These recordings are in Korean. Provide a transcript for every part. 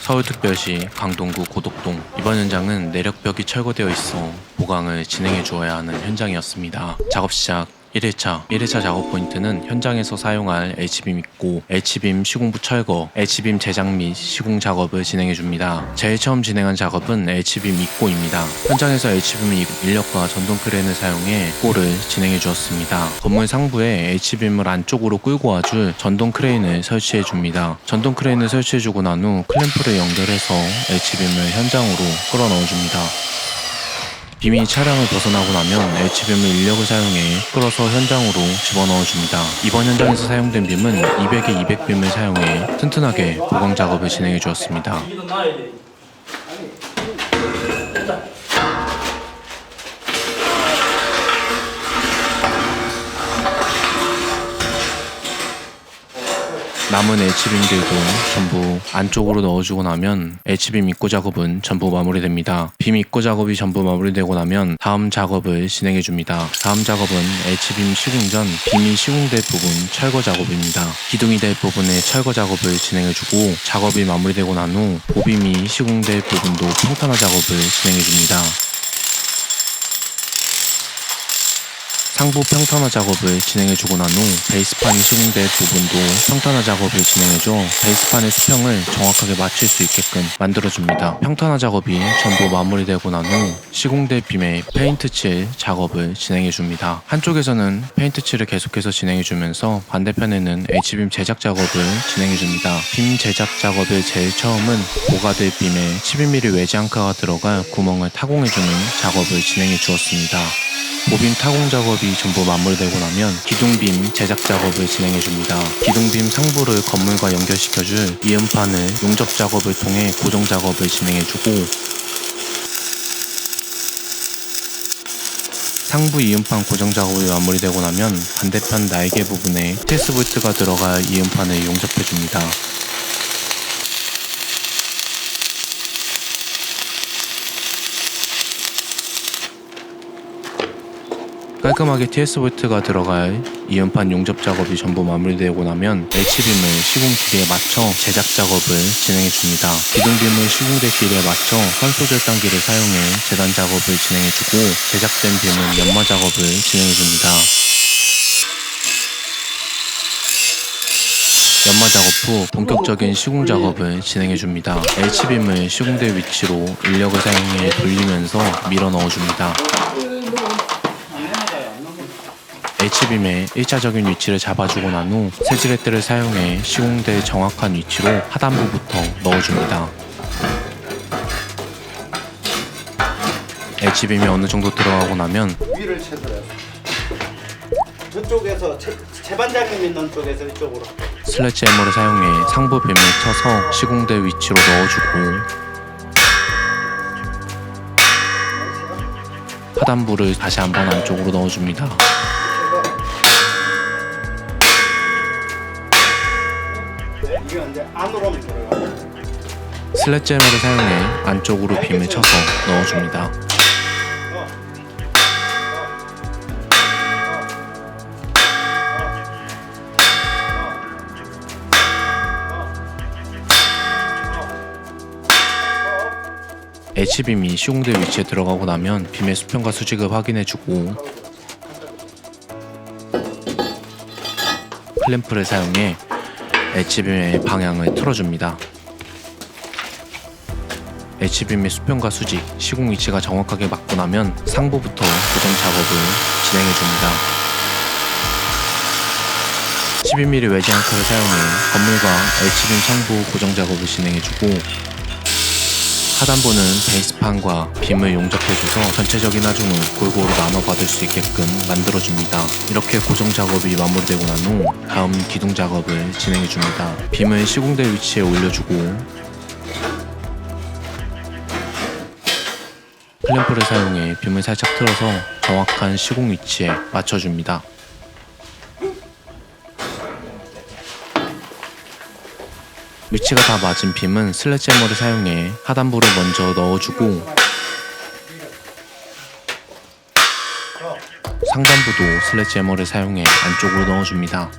서울특별시 강동구 고덕동. 이번 현장은 내력벽이 철거되어 있어 보강을 진행해 주어야 하는 현장이었습니다. 작업 시작 1회차 작업 포인트는 현장에서 사용할 H빔 입고, H빔 시공부 철거, H빔 제작 및 시공 작업을 진행해 줍니다. 제일 처음 진행한 작업은 H빔 입고입니다. 현장에서 H빔 인력과 전동 크레인을 사용해 입고를 진행해 주었습니다. 건물 상부에 H빔을 안쪽으로 끌고 와줄 전동 크레인을 설치해 줍니다. 전동 크레인을 설치해 주고 난 후 클램프를 연결해서 H빔을 현장으로 끌어 넣어 줍니다. 빔이 차량을 벗어나고 나면 H빔을 인력을 사용해 끌어서 현장으로 집어넣어 줍니다. 이번 현장에서 사용된 빔은 200에 200빔을 사용해 튼튼하게 보강 작업을 진행해 주었습니다. 남은 H빔들도 전부 안쪽으로 넣어주고 나면 H빔 입고 작업은 전부 마무리됩니다. 빔 입고 작업이 전부 마무리되고 나면 다음 작업을 진행해줍니다. 다음 작업은 H빔 시공 전 빔이 시공될 부분 철거 작업입니다. 기둥이 될 부분의 철거 작업을 진행해주고, 작업이 마무리되고 난 후 보빔이 시공될 부분도 평탄화 작업을 진행해줍니다. 상부 평탄화 작업을 진행해주고 난 후 베이스판이 시공될 부분도 평탄화 작업을 진행해줘 베이스판의 수평을 정확하게 맞출 수 있게끔 만들어줍니다. 평탄화 작업이 전부 마무리되고 난 후 시공될 빔에 페인트 칠 작업을 진행해줍니다. 한쪽에서는 페인트 칠을 계속해서 진행해주면서 반대편에는 H빔 제작 작업을 진행해줍니다. 빔 제작 작업의 제일 처음은 고가될 빔에 12mm 외지 앙카가 들어갈 구멍을 타공해주는 작업을 진행해주었습니다. 보빔 타공 작업이 전부 마무리되고 나면 기둥빔 제작 작업을 진행해줍니다. 기둥빔 상부를 건물과 연결시켜줄 이음판을 용접 작업을 통해 고정 작업을 진행해주고, 상부 이음판 고정 작업이 마무리되고 나면 반대편 날개 부분에 TS볼트가 들어갈 이음판을 용접해줍니다. 깔끔하게 TS볼트가 들어갈 이음판 용접 작업이 전부 마무리되고 나면 H빔을 시공 길이에 맞춰 제작 작업을 진행해줍니다. 기둥빔을 시공될 길이에 맞춰 산소절단기를 사용해 재단 작업을 진행해주고, 제작된 빔은 연마 작업을 진행해줍니다. 연마 작업 후 본격적인 시공 작업을 진행해줍니다. H빔을 시공될 위치로 인력을 사용해 돌리면서 밀어 넣어줍니다. H빔의 1차적인 위치를 잡아주고 난 후 세지렛대를 사용해 시공될 정확한 위치로 하단부부터 넣어줍니다. H빔이 어느 정도 들어가고 나면 위를 쳐서요. 저쪽에서 재반장님 있는 쪽에서 이쪽으로 슬래지 해머를 사용해 상부 빔을 쳐서 시공될 위치로 넣어주고, 하단부를 다시 한번 안쪽으로 넣어줍니다. 이게 이제 안으로 들어가요. 슬래지 해머를 사용해 안쪽으로 빔을 쳐서 넣어줍니다. H빔이 시공될 위치에 들어가고 나면 빔의 수평과 수직을 확인해주고, 클램프를 사용해 H빔의 방향을 틀어줍니다. H빔의 수평과 수직, 시공 위치가 정확하게 맞고 나면 상부부터 고정 작업을 진행해줍니다. 12mm 외지 앙카를 사용해 건물과 H빔 상부 고정 작업을 진행해주고, 하단부는 베이스판과 빔을 용접해줘서 전체적인 하중을 골고루 나눠받을 수 있게끔 만들어줍니다. 이렇게 고정 작업이 마무리되고 난 후 다음 기둥 작업을 진행해줍니다. 빔을 시공될 위치에 올려주고, 클램프를 사용해 빔을 살짝 틀어서 정확한 시공 위치에 맞춰줍니다. 위치가 다 맞은 빔은 슬래지 해머를 사용해 하단부를 먼저 넣어주고, 상단부도 슬래지 해머를 사용해 안쪽으로 넣어줍니다.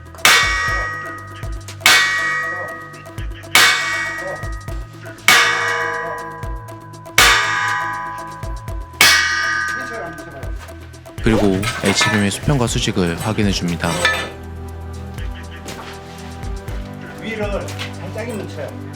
그리고 H빔의 수평과 수직을 확인해 줍니다. 위를 살짝이면 쳐요.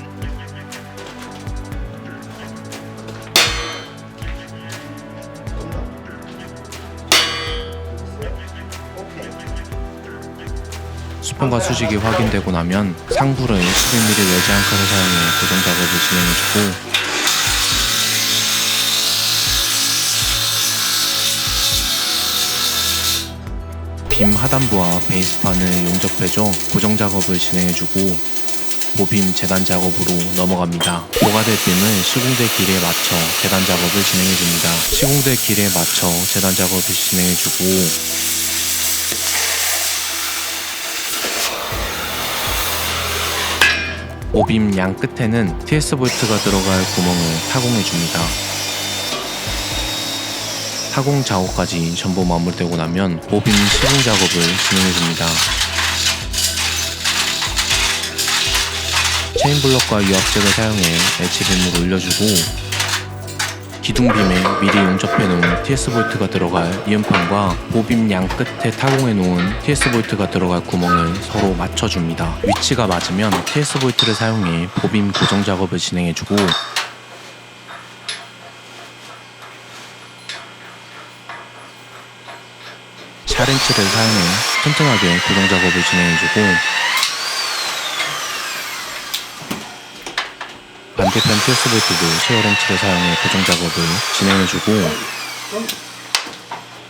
수평과 수직이 확인되고 나면 상부를 11mm 외지 한 칸을 사용해 고정 작업을 진행해주고 빔 하단부와 베이스판을 용접해줘 고정 작업을 진행해주고 보빔 재단 작업으로 넘어갑니다. 보가될 빔을 시공대 길이에 맞춰 재단 작업을 진행해줍니다. 시공대 길이에 맞춰 재단 작업을 진행해주고 오빔 양 끝에는 TS 볼트가 들어갈 구멍을 타공해줍니다. 타공 작업까지 전부 마무리되고 나면 오빔 시공 작업을 진행해줍니다. 체인블럭과 유압잭을 사용해 H빔을 올려주고 기둥빔에 미리 용접해놓은 TS 볼트가 들어갈 이음판과 보빔 양 끝에 타공해놓은 TS 볼트가 들어갈 구멍을 서로 맞춰줍니다. 위치가 맞으면 TS 볼트를 사용해 보빔 고정 작업을 진행해주고 샤렌치를 사용해 튼튼하게 고정 작업을 진행해주고 반대편 TS 볼트도 쉐어렌치를 사용해 고정 작업을 진행해주고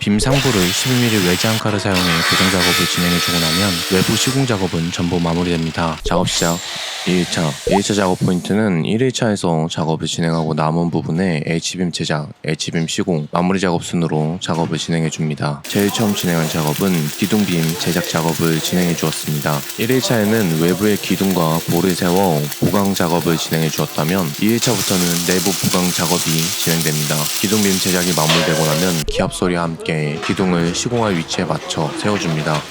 빔 상부를 12mm 외지 한 칼을 사용해 고정 작업을 진행해주고 나면 외부 시공 작업은 전부 마무리됩니다. 작업 시작. 1차 작업 포인트는 1일차에서 작업을 진행하고 남은 부분에 H빔 제작, H빔 시공, 마무리 작업 순으로 작업을 진행해 줍니다. 제일 처음 진행한 작업은 기둥빔 제작 작업을 진행해 주었습니다. 1일차에는 외부의 기둥과 볼을 세워 보강 작업을 진행해 주었다면 2일차부터는 내부 보강 작업이 진행됩니다. 기둥빔 제작이 마무리되고 나면 기압 소리와 함께 기둥을 시공할 위치에 맞춰 세워줍니다.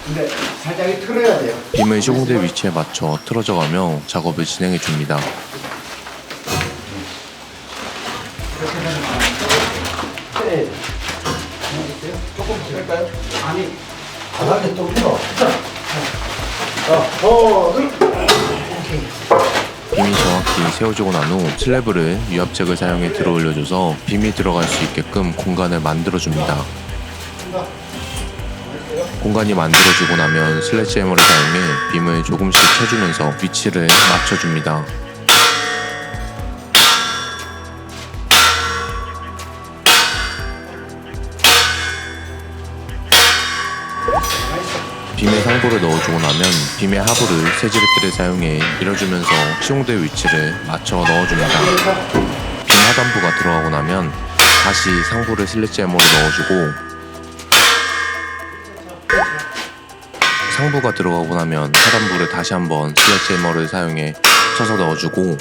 근데 살짝이 틀어야 돼요. 빔을 시공대 위치에 맞춰 틀어져가며 작업을 진행해 줍니다. 네. 조금 틀까요? 아니, 바닥에 좀 틀어. 빔이 정확히 세워지고 난 후 슬래브를 유압잭을 사용해 들어 올려줘서 빔이 들어갈 수 있게끔 공간을 만들어줍니다. 공간이 만들어지고 나면 슬래지 해머를 사용해 빔을 조금씩 쳐주면서 위치를 맞춰줍니다. 빔의 상부를 넣어주고 나면 빔의 하부를 세지렛대를 사용해 밀어주면서 시공대 위치를 맞춰 넣어줍니다. 빔 하단부가 들어가고 나면 다시 상부를 슬래지 해머로 넣어주고 상부가 들어가고 나면 하단부를 다시 한번 슬래지 해머를 사용해 쳐서 넣어주고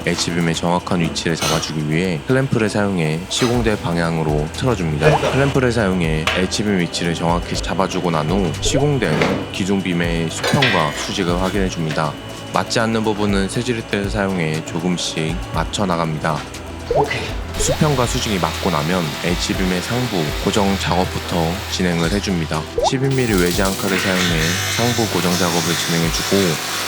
H빔의 정확한 위치를 잡아주기 위해 클램프를 사용해 시공대 방향으로 틀어줍니다. 클램프를 사용해 H빔 위치를 정확히 잡아주고 난 후 시공된 기둥빔의 수평과 수직을 확인해줍니다. 맞지 않는 부분은 세지렛대를 사용해 조금씩 맞춰 나갑니다. 수평과 수직이 맞고 나면 H빔의 상부 고정 작업부터 진행을 해줍니다. 12mm 외지 한 칼을 사용해 상부 고정 작업을 진행해주고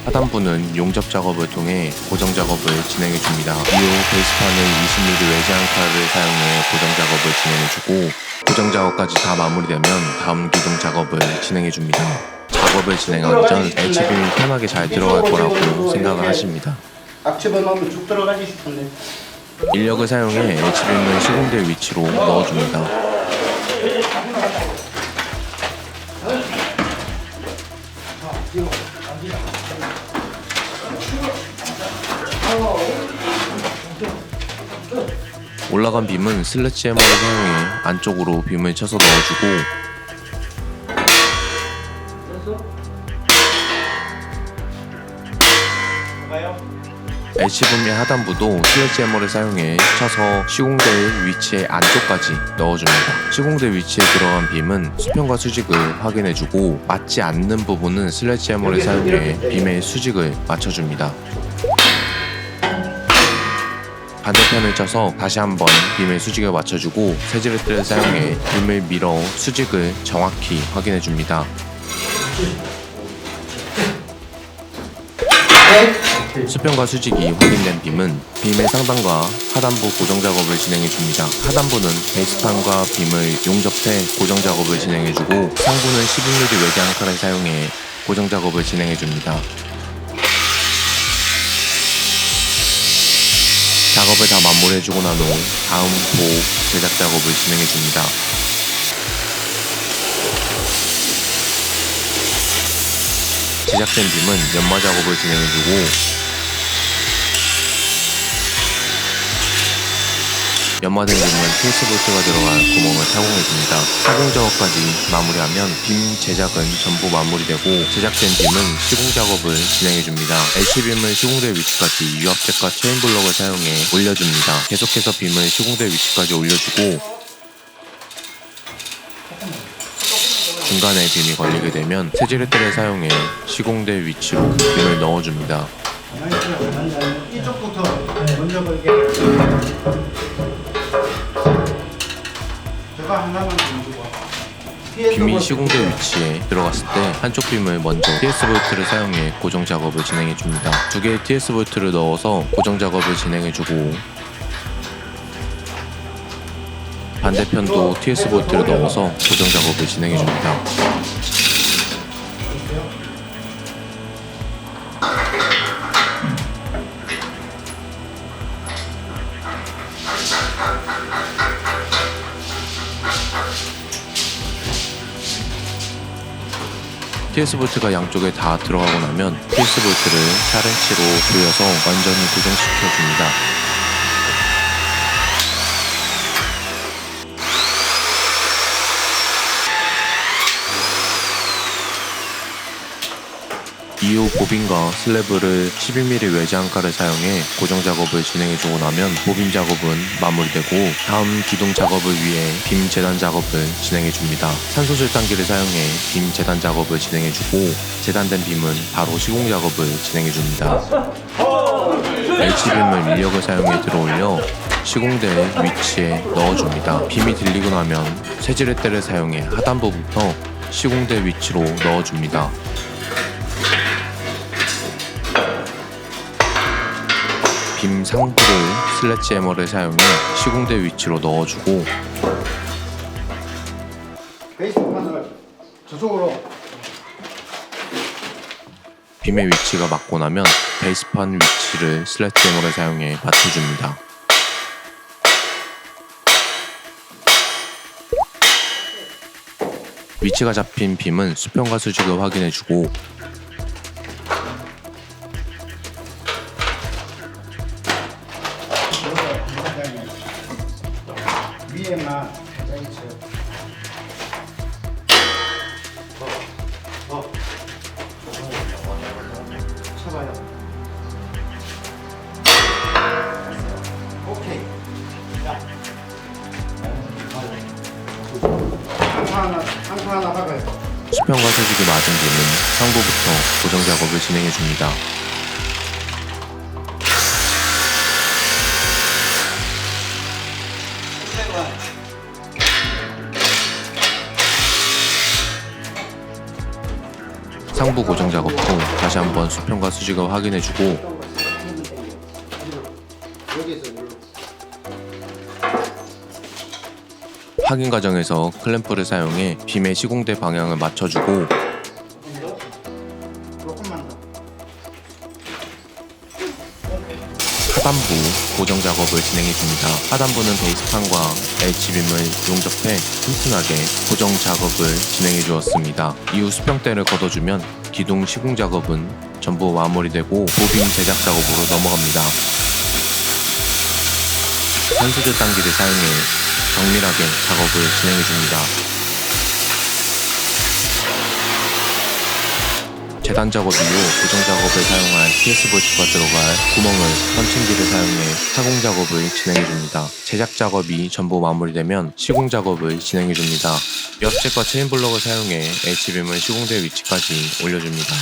하단부는 용접 작업을 통해 고정 작업을 진행해줍니다. 이후 베이스판을 20mm 외지 한 칼을 사용해 고정 작업을 진행해주고 고정 작업까지 다 마무리되면 다음 기둥 작업을 진행해줍니다. 작업을 진행하기 전 H빔이 편하게 잘 들어갈 거라고 생각을 하십니다. 앞집어 넣으면 쭉 들어가지 싶은데. 인력을 사용해 H빔을 시공대 위치로 넣어줍니다. 올라간 빔은 슬래지 해머를 사용해 안쪽으로 빔을 쳐서 넣어주고 H붐의 하단부도 슬래지해머를 사용해 쳐서 시공대의 위치의 안쪽까지 넣어줍니다. 시공대 위치에 들어간 빔은 수평과 수직을 확인해주고 맞지 않는 부분은 슬래지해머를 사용해 빔의 수직을 맞춰줍니다. 반대편을 쳐서 다시 한번 빔의 수직을 맞춰주고 세지레트를 사용해 빔을 밀어 수직을 정확히 확인해줍니다. 수평과 수직이 확인된 빔은 빔의 상단과 하단부 고정 작업을 진행해줍니다. 하단부는 베이스판과 빔을 용접해 고정 작업을 진행해주고 상부는 12mm 외장 칼을 사용해 고정 작업을 진행해줍니다. 작업을 다 마무리해주고 난 후 다음 보호 제작 작업을 진행해줍니다. 제작된 빔은 연마 작업을 진행해주고 연마된 빔은 TS 볼트가 들어간 구멍을 타공해줍니다. 타공 작업까지 마무리하면 빔 제작은 전부 마무리되고 제작된 빔은 시공 작업을 진행해줍니다. H빔을 시공대 위치까지 유압잭과 체인블럭을 사용해 올려줍니다. 계속해서 빔을 시공대 위치까지 올려주고 중간에 빔이 걸리게 되면 세지레트를 사용해 시공대 위치로 빔을 넣어줍니다. 이쪽부터 먼저 걸게. 저거 하나만 좀 빔이 시공대 위치에 들어갔을 때 한쪽 빔을 먼저 TS 볼트를 사용해 고정 작업을 진행해줍니다. 두 개의 TS 볼트를 넣어서 고정 작업을 진행해주고 반대편도 TS 볼트를 넣어서 고정 작업을 진행해줍니다. TS 볼트가 양쪽에 다 들어가고 나면 TS 볼트를 4렌치로 조여서 완전히 고정시켜줍니다. 이후 보빈과 슬래브를 12mm 외장 칼을 사용해 고정 작업을 진행해주고 나면 보빈 작업은 마무리되고 다음 기둥 작업을 위해 빔 재단 작업을 진행해줍니다. 산소 절단기를 사용해 빔 재단 작업을 진행해주고 재단된 빔은 바로 시공 작업을 진행해줍니다. H빔을 인력을 사용해 들어올려 시공대 위치에 넣어줍니다. 빔이 들리고 나면 세지렛대를 사용해 하단부부터 시공대 위치로 넣어줍니다. 빔 상부를 슬래지해머를 사용해 시공대 위치로 넣어주고 베이스판을 저쪽으로 빔의 위치가 맞고 나면 베이스판 위치를 슬래지해머를 사용해 맞춰줍니다. 위치가 잡힌 빔은 수평과 수직을 확인해주고 위에만 살짝 쳐요. 쳐봐요. 오케이. 자. 상파 하나 박아요. 수평과 수직이 맞은 빔은 상부부터 고정 작업을 진행해줍니다. 상부 고정 작업 후 다시 한번 수평과 수직을 확인해주고 확인 과정에서 클램프를 사용해 빔의 시공대 방향을 맞춰주고 하단부 고정 작업을 진행해줍니다. 하단부는 베이스판과 H빔을 용접해 튼튼하게 고정 작업을 진행해주었습니다. 이후 수평대를 걷어주면 기둥 시공 작업은 전부 마무리되고 보빔 제작 작업으로 넘어갑니다. 산소제 단기를 사용해 정밀하게 작업을 진행해줍니다. 재단 작업 이후 고정 작업에 사용할 TS 볼트가 들어갈 구멍을 펀칭기를 사용해 타공 작업을 진행해 줍니다. 제작 작업이 전부 마무리되면 시공 작업을 진행해 줍니다. 옆잭과 체인블럭을 사용해 H빔을 시공대 위치까지 올려줍니다.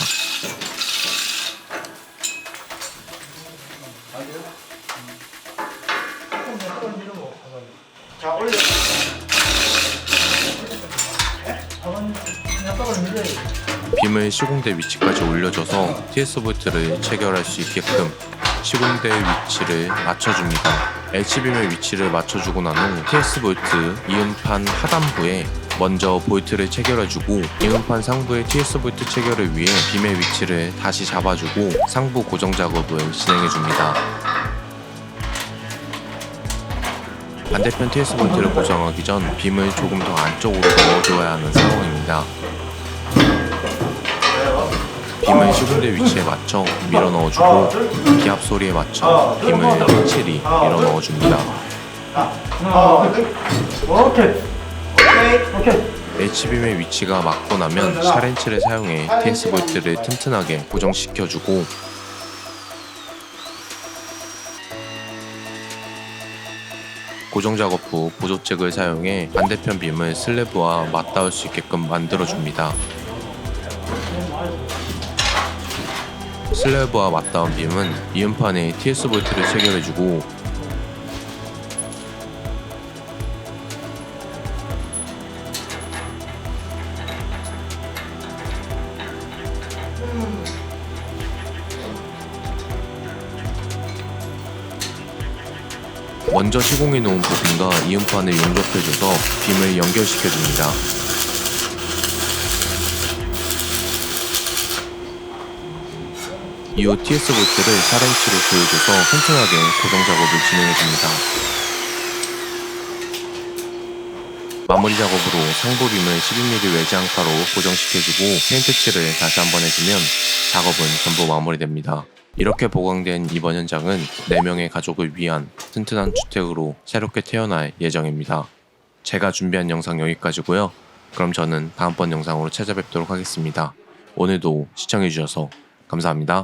자, 올려. 빔을 시공대 위치까지 올려줘서 TS 볼트를 체결할 수 있게끔 시공대 위치를 맞춰줍니다. H빔의 위치를 맞춰주고 난 후 TS 볼트 이음판 하단부에 먼저 볼트를 체결해주고 이음판 상부의 TS 볼트 체결을 위해 빔의 위치를 다시 잡아주고 상부 고정 작업을 진행해줍니다. 반대편 TS 볼트를 고정하기 전 빔을 조금 더 안쪽으로 넣어줘야 하는 상황입니다. 빔을 시공대 위치에 맞춰 밀어 넣어주고 기압 소리에 맞춰 빔을 확실히 밀어 넣어줍니다. H빔의 위치가 맞고 나면 샤렌치를 사용해 TS 볼트를 튼튼하게 고정시켜주고 고정 작업 후 보조잭을 사용해 반대편 빔을 슬래브와 맞닿을 수 있게끔 만들어줍니다. 슬래브와 맞닿은 빔은 이음판에 TS 볼트를 체결해주고 먼저 시공해 놓은 부분과 이음판을 용접해줘서 빔을 연결시켜줍니다. 이후 TS 볼트를 샤렌치로 조여줘서 튼튼하게 고정 작업을 진행해줍니다. 마무리 작업으로 상부 빔을 12mm 외지 앙카로 고정시켜주고 페인트 칠을 다시 한번 해주면 작업은 전부 마무리됩니다. 이렇게 보강된 이번 현장은 4명의 가족을 위한 튼튼한 주택으로 새롭게 태어날 예정입니다. 제가 준비한 영상 여기까지고요. 그럼 저는 다음번 영상으로 찾아뵙도록 하겠습니다. 오늘도 시청해주셔서 감사합니다.